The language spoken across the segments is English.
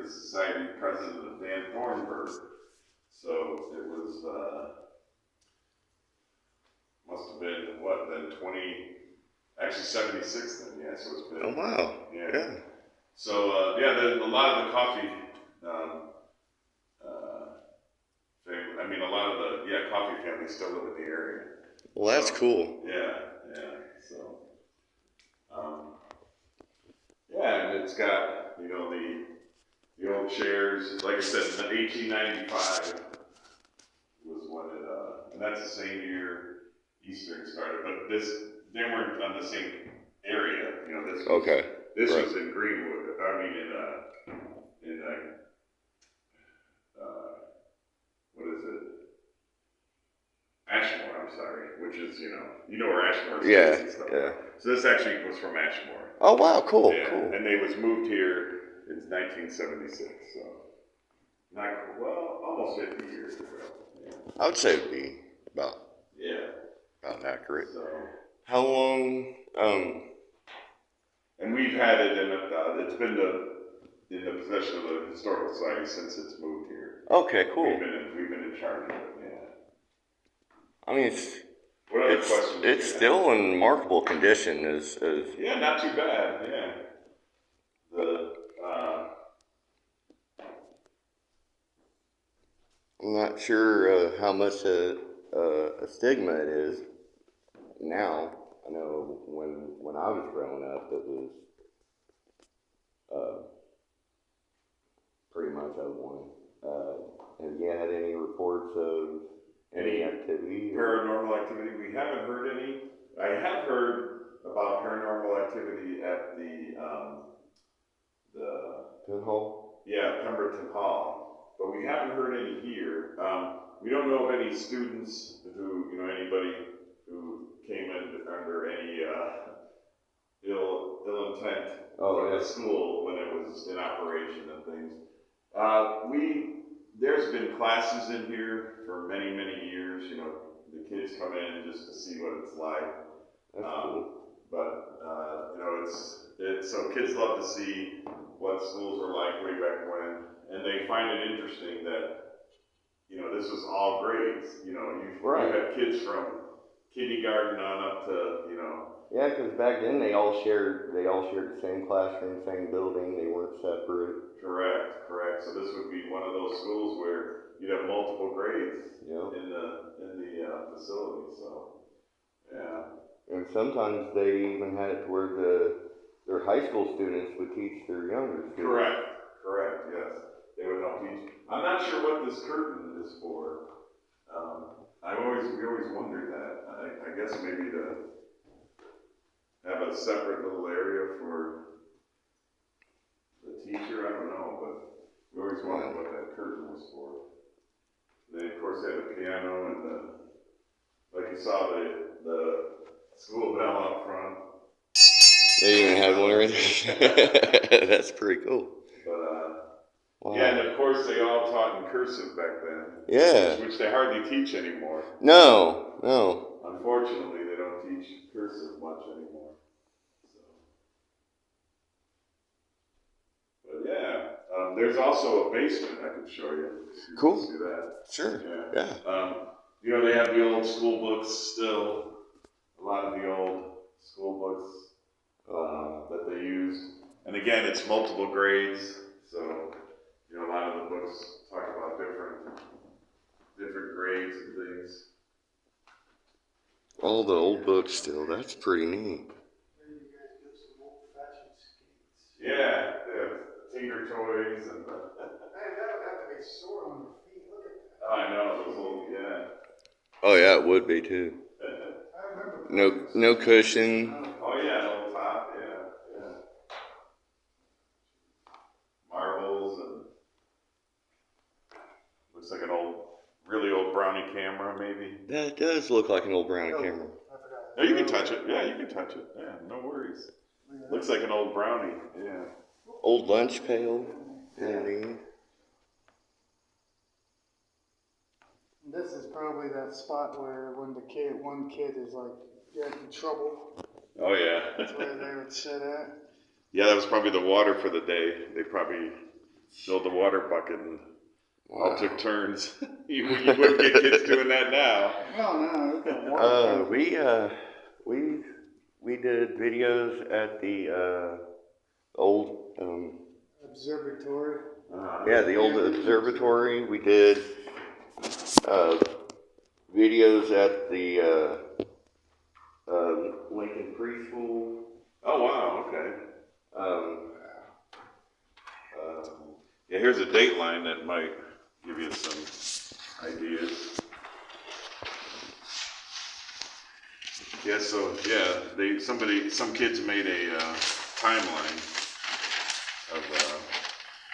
the society president of Dan Thornburg. So it was, must have been, what, then 76 then, yeah, so it's been. Oh, wow. Yeah. So, a lot of the coffee, I mean, a lot of the, coffee families still live in the area. Well, that's cool. Yeah, so, and it's got, the old chairs, like I said, in 1895 was when it, and that's the same year Eastern started, but they weren't on the same area, this was, okay. This was in Greenwood, I mean, what is it? Ashmore, I'm sorry, which is, where Ashmore is. Yeah, and stuff. yeah. So this actually was from Ashmore. Oh, wow, cool, cool. And they was moved here in 1976, so almost 50 years ago. Yeah. I would say it'd be about accurate. So, how long, and we've had it it's been in the possession of the Historical Society since it's moved here. Okay, cool. We've been in charge of it, I mean, it's still in remarkable condition. Yeah, not too bad. Yeah. I'm not sure how much a stigma it is now. I know when I was growing up, it was pretty much one. Have you had any reports of any activity? Paranormal activity? We haven't heard any. I have heard about paranormal activity at the Pinhole? Yeah, Pemberton Hall, but we haven't heard any here. We don't know of any students who, anybody who came in under any ill intent from the school when it was in operation and things. There's been classes in here for many, many years. The kids come in just to see what it's like. But so kids love to see what schools were like way back when, and they find it interesting that this was all grades. You had kids from kindergarten on up to Yeah, because back then they all shared the same classroom, same building. They weren't separate. Correct. So this would be one of those schools where you'd have multiple grades in the facility. So and sometimes they even had it to where their high school students would teach their younger students. Correct. Yes, they would help teach. I'm not sure what this curtain is for. We always wondered that. I guess maybe to have a separate little area for the teacher. I don't know, but we always wondered what that curtain was for. They of course had a piano and like you saw the school bell up front. They even had one right there. That's pretty cool. But wow. Yeah, and of course they all taught in cursive back then. Yeah. Which they hardly teach anymore. No. Unfortunately, they don't teach cursive much anymore. So. But there's also a basement I can show you. Cool. See that? Sure. Yeah. They have the old school books still. A lot of the old school books that they use. And again, it's multiple grades. So, a lot of the books talk about different grades and things. All the old books still. That's pretty neat. Maybe you guys do some old-fashioned skates. Yeah, they have Tinker Toys and. Man, that would have to be sore on your feet. Look at that. I know those old, Oh yeah, it would be too. I remember. No cushion. Oh yeah, no top, yeah. Marbles and looks like an really old Brownie camera, maybe. That does look like an old Brownie camera. No, you can touch it. Yeah, you can touch it. Yeah, no worries. Looks like an old Brownie. Yeah. Old lunch pail. This is probably that spot where when one kid is like getting in trouble. Oh yeah. That's where they would sit at. Yeah, that was probably the water for the day. They probably filled the water bucket and all Wow. took turns. You wouldn't get kids doing that now. Well, no, we've got water. We did videos at the old Observatory. the old observatory. We did videos at the Lincoln Preschool. Oh wow, okay. Um, Yeah, here's a dateline that might give you some ideas. Yeah, so yeah, some kids made a timeline of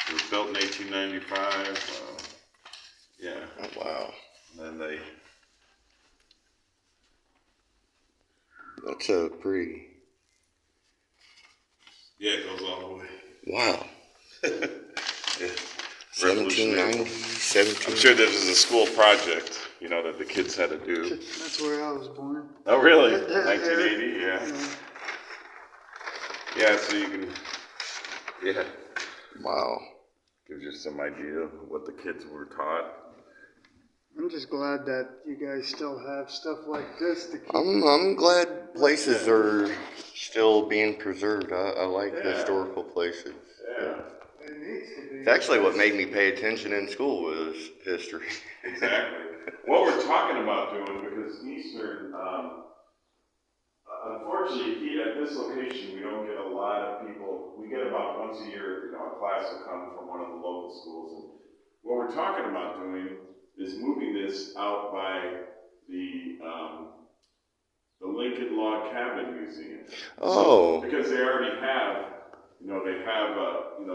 it was built in 1895. Yeah, oh, wow. and then That's a pretty. it goes all the way. Wow. Yeah. 1790, 17. I'm sure this is a school project, that the kids had to do. That's where I was born. Oh, really? 1980, yeah. Yeah, so you can, Wow. gives you some idea of what the kids were taught. I'm just glad that you guys still have stuff like this to keep. I'm glad places are still being preserved. I like Yeah. historical places. Yeah, It needs to be. It's actually what made me pay attention in school was history. exactly. What we're talking about doing, because Eastern, unfortunately, at this location, we don't get a lot of people. We get about once a year, a class will come from one of the local schools. And what we're talking about doing is moving this out by the Lincoln Log Cabin Museum. Oh. So, because they already have, they have,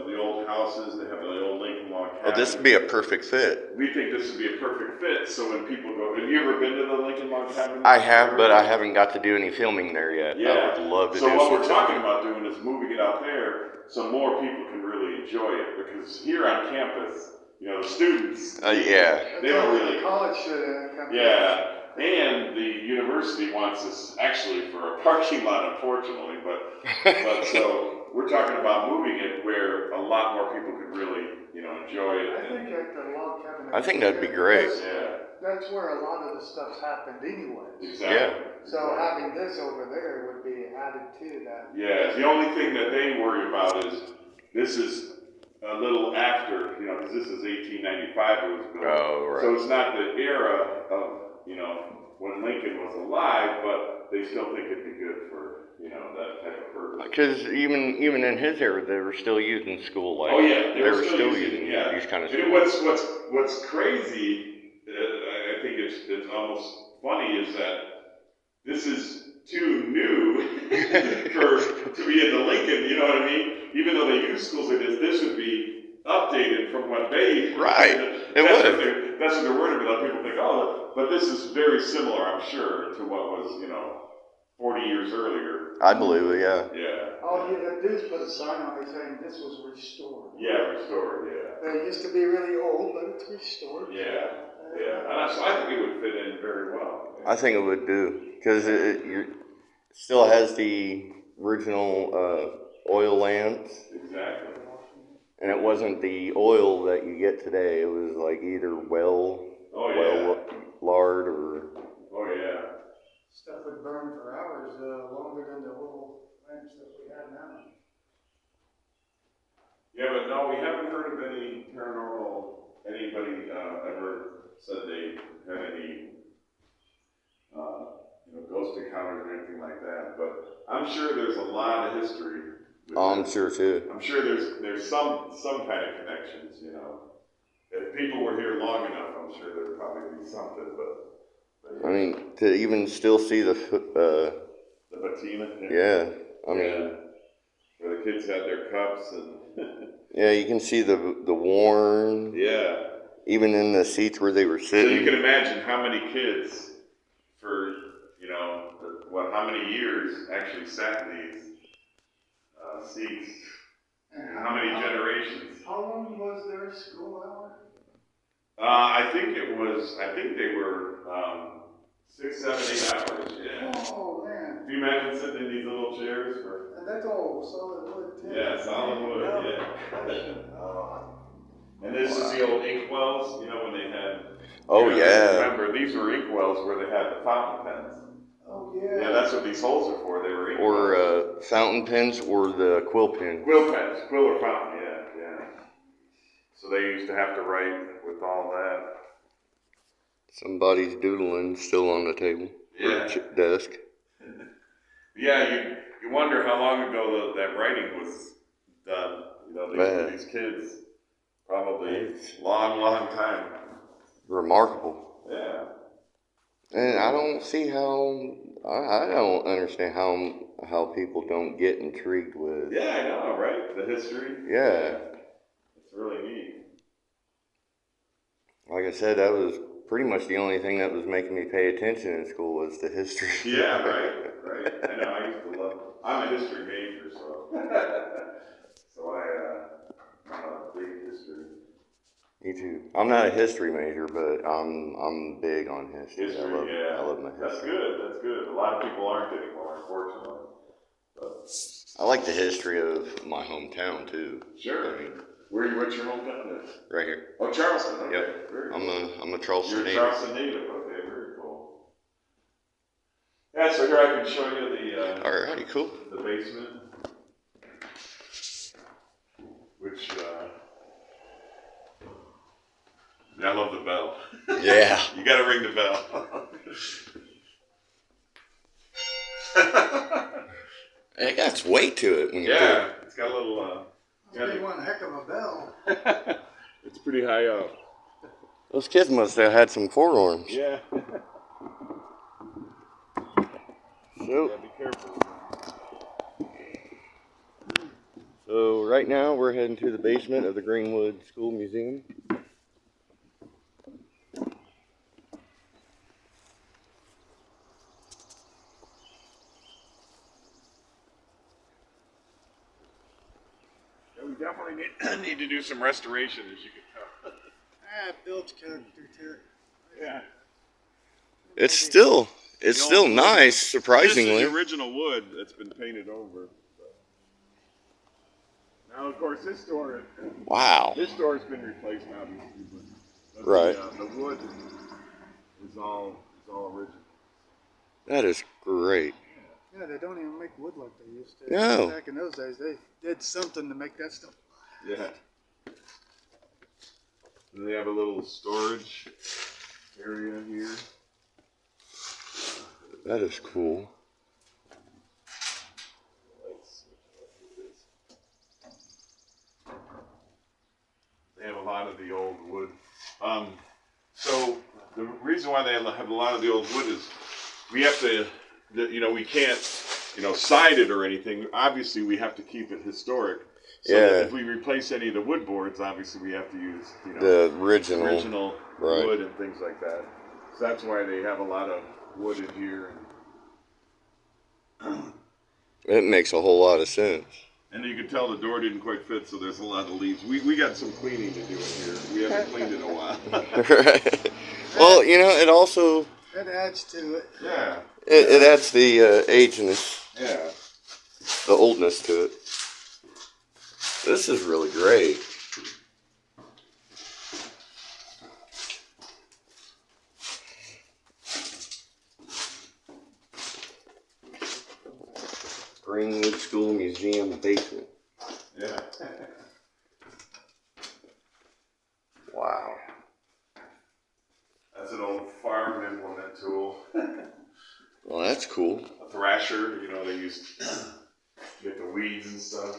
the old houses, they have the old Lincoln Log Cabin. Oh, this would be a perfect fit. We think this would be a perfect fit, so when people go, have you ever been to the Lincoln Log Cabin? I have, but I haven't got to do any filming there yet. Yeah. I would love to so do what some we're talking filming. about doing is moving it out there so more people can really enjoy it, because here on campus, the students, Yeah. they don't really. College should come. Yeah. And the university wants us actually for a parking lot, unfortunately, but so we're talking about moving it where a lot more people could really, enjoy it. I think at the log cabin. I think that'd be great. That's where a lot of the stuff happened anyway. Exactly. Yeah. So having this over there would be added to that. Yeah, the only thing that they worry about is this is a little after, because this is 1895 it was built. Oh, right. So it's not the era of, when Lincoln was alive, but they still think it'd be good for, that type of purpose. Because even in his era, they were still using school lights. Oh yeah, they were still using yeah. these kind of And schools. what's crazy, I think it's almost funny, is that this is too new to be in the Lincoln. You know what I mean? Even though they use schools like this would be updated from what they. Right. That's what they're worried about. People think, but this is very similar, I'm sure, to what was 40 years earlier. I believe it. Yeah. Yeah. All you have to do is put a sign on it saying this was restored. Yeah, restored. Yeah. It used to be really old, but it's restored. Yeah. And so I think it would fit in very well. I think it would do, because it still has the original oil lamps. Exactly. And it wasn't the oil that you get today. It was like either lard or. Oh yeah. Stuff would burn for hours longer than the little lamps that we have now. Yeah, but no, we haven't heard of any paranormal. Anybody ever said they had any, ghost encounters or anything like that? But I'm sure there's a lot of history. Oh, I'm sure too. I'm sure there's some kind of connections. If people were here long enough, I'm sure there'd probably be something. But I mean, to even still see the patina. Yeah, I mean, where the kids had their cups and. Yeah, you can see the worn. Yeah. Even in the seats where they were sitting. So you can imagine how many kids for, how many years actually sat in these seats. And how many generations. How long was their school hour? I think they were 6, 7, 8 hours, yeah. Oh, man. Can you imagine sitting in these little chairs for... And that's all solid wood, too. Yeah, solid wood, yeah. And this is the old ink wells, you know, when they had. Oh, you know, yeah. Remember, these were ink wells where they had the fountain pens. Oh, yeah. Yeah, that's what these holes are for. They were ink wells. Or fountain pens or the quill pen. Quill pens, quill or fountain, yeah. So they used to have to write with all that. Somebody's doodling still on the table. Yeah. Or desk. Yeah, you wonder how long ago that writing was done. You know, these kids, probably long time. Remarkable. Yeah. And I don't see how, I don't understand how people don't get intrigued with. Yeah, I know, right? The history. Yeah. It's really neat. Like I said, that was pretty much the only thing that was making me pay attention in school was the history. Yeah, right. I know, I used to love, I'm a history major, so, I'm a big history. Me too. I'm not a history major, but I'm big on history. I love my history. That's good. A lot of people aren't anymore, unfortunately. But I like the history of my hometown too. Sure. I mean, what's your hometown is? right here. Oh, Charleston. Okay. Yep. Very I'm cool. a Charleston You're a native. Charleston native. Okay, very cool. Yeah, so here I can show you the Alrighty, cool. the basement, which I love the bell. Yeah. You got to ring the bell. It got weight to it when you Yeah, it's got a little. Must be one heck of a bell. It's pretty high up. Those kids must have had some forearms. Yeah. So, Yeah, be careful. so right now we're heading to the basement of the Greenwood School Museum. Yeah, we definitely need to do some restoration, as you can tell. Built character to it. Yeah. It's still nice, surprisingly. This is the original wood that's been painted over. Now, of course, this door Wow. has been replaced, obviously, but Right. the wood is all original. That is great. Yeah, they don't even make wood like they used to. No. Back in those days, they did something to make that stuff. Yeah. And they have a little storage area here. That is cool. They have a lot of the old wood. So the reason why they have a lot of the old wood is we have to, we can't, side it or anything. Obviously, we have to keep it historic. So that if we replace any of the wood boards, obviously we have to use, The original right. wood and things like that. So that's why they have a lot of wood in here. It makes a whole lot of sense. And you can tell the door didn't quite fit, so there's a lot of leaves. We got some cleaning to do in here. We haven't cleaned in a while. Right. Well, it also That adds to it. Yeah. it adds the ageness, Yeah. the oldness to it. This is really great. Greenwood School Museum basement. Yeah. Wow. That's an old farm implement tool. Well, that's cool. A thrasher, they used to get the weeds and stuff.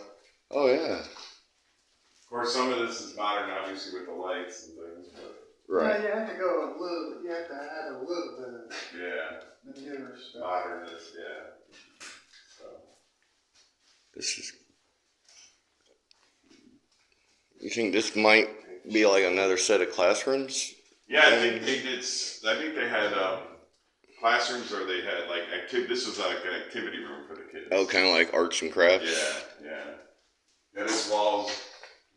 Oh, yeah. Of course, some of this is modern, obviously, with the lights and things. But Right. Yeah, you have to go a little. You have to add a little bit of yeah, the newer stuff. modernness, yeah. So. This is. You think this might be like another set of classrooms? Yeah, I think they did. I think they had classrooms, or they had like This was like an activity room for the kids. Oh, kind of like arts and crafts. Yeah. Yeah, this wall's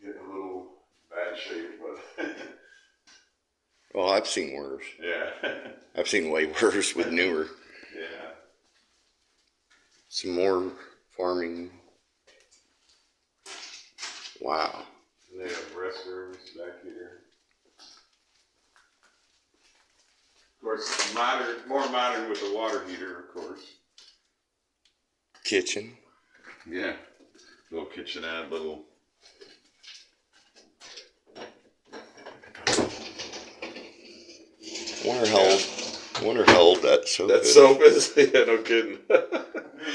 getting a little bad shape, but Well, I've seen worse. yeah. I've seen way worse with newer. Yeah. Some more farming. Wow. And they have restrooms back here. Of course, more modern with the water heater, of course. Kitchen. Yeah. Little kitchenette, little. Wonder how old that soap That is. soap is? Yeah, no kidding.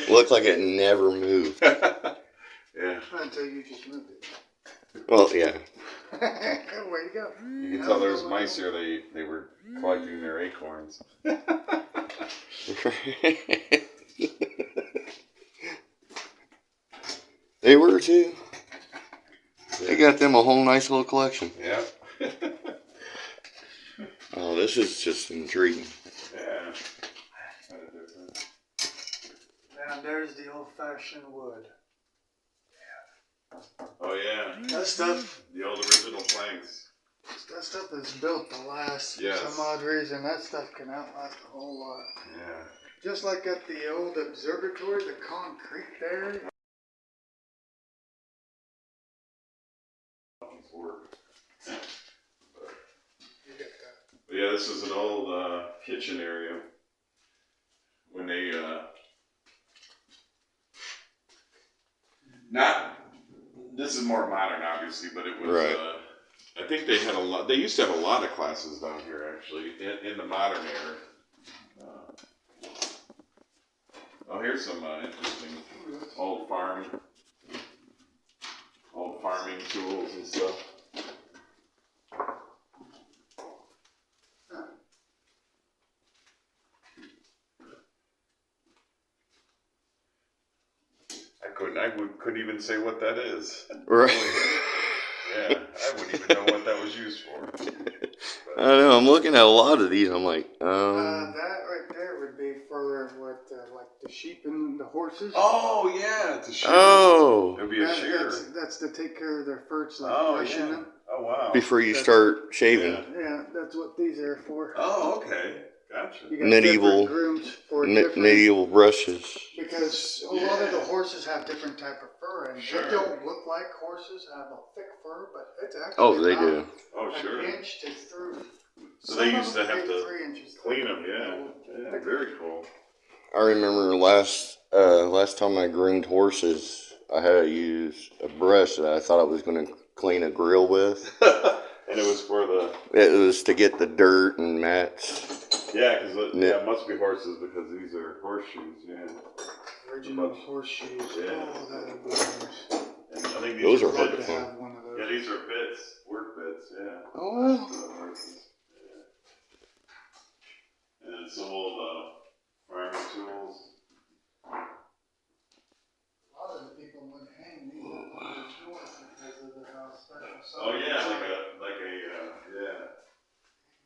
Looked like it never moved. Yeah. Until you just moved it. Well, yeah. Way to go. You can tell there's mice here. They were collecting their acorns. They were too. They got them a whole nice little collection. Yeah. Oh, this is just intriguing. Yeah. Kind of different. And there's the old-fashioned wood. Oh yeah. That stuff. The old original planks. That stuff is built to last Yes. for some odd reason. That stuff can outlast a whole lot. Yeah. Just like at the old observatory, the concrete there. Work. You get that. But yeah, this is an old kitchen area. When they this is more modern, obviously, but it was. Right. I think they had a lot. They used to have a lot of classes down here, actually, in the modern era. Oh, here's some interesting old farming tools and stuff. I couldn't even say what that is. Right. Yeah, I wouldn't even know what that was used for. I know. I'm looking at a lot of these. I'm like, That right there would be for what, like the sheep and the horses. Oh yeah, it's a shear. Oh. It'd be a shear. That's to take care of their furs, like Oh brushing yeah. them. Oh wow. Before you start shaving. Yeah. Yeah, that's what these are for. Oh okay, gotcha. You got Medieval- different grooms for different. Medieval brushes. Because a lot of the horses have different type of fur, and Sure. they don't look like horses have a thick fur, but it's actually Oh, they about do. Oh sure. an inch to through. So they Some used of to them have get to 3 inches. clean them. Yeah. Yeah. Very cool. I remember last time I groomed horses, I had to use a brush that I thought I was going to clean a grill with. And it was for the. It was to get the dirt and mats. Yeah, because it must be horses because these are horseshoes. Yeah. Original horseshoes. Yeah. Oh, that would be nice. And I think Those are I'd hard love to to find. have one of those. Yeah, these are bits, work bits. Yeah. Oh, well. Horses. Yeah. And then some old farming tools. A lot of the people would hang these up on their doors because of the special size. Oh yeah, like a yeah.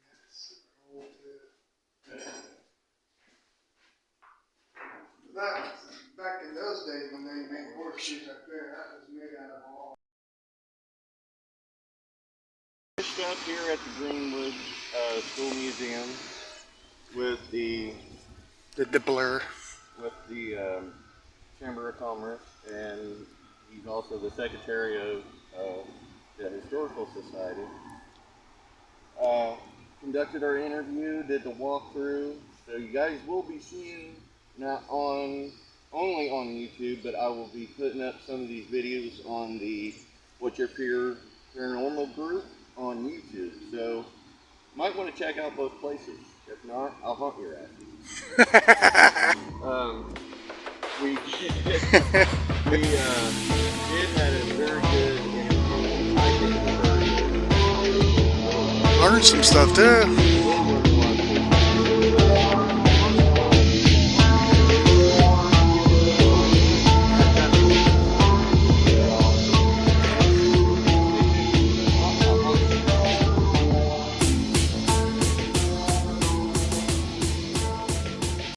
That's super old too. That back in those days when they made horseshoes up there, that was made out of all. Finished up here at the Greenwood School Museum with the blur. Chamber of Commerce, and he's also the secretary of the Historical Society. Conducted our interview, did the walkthrough, so you guys will be seeing not only on YouTube, but I will be putting up some of these videos on the What's Your Peer Paranormal group on YouTube. So might want to check out both places. If not, I'll hunt your ass. We did have a very good interview. I think Learned some stuff too.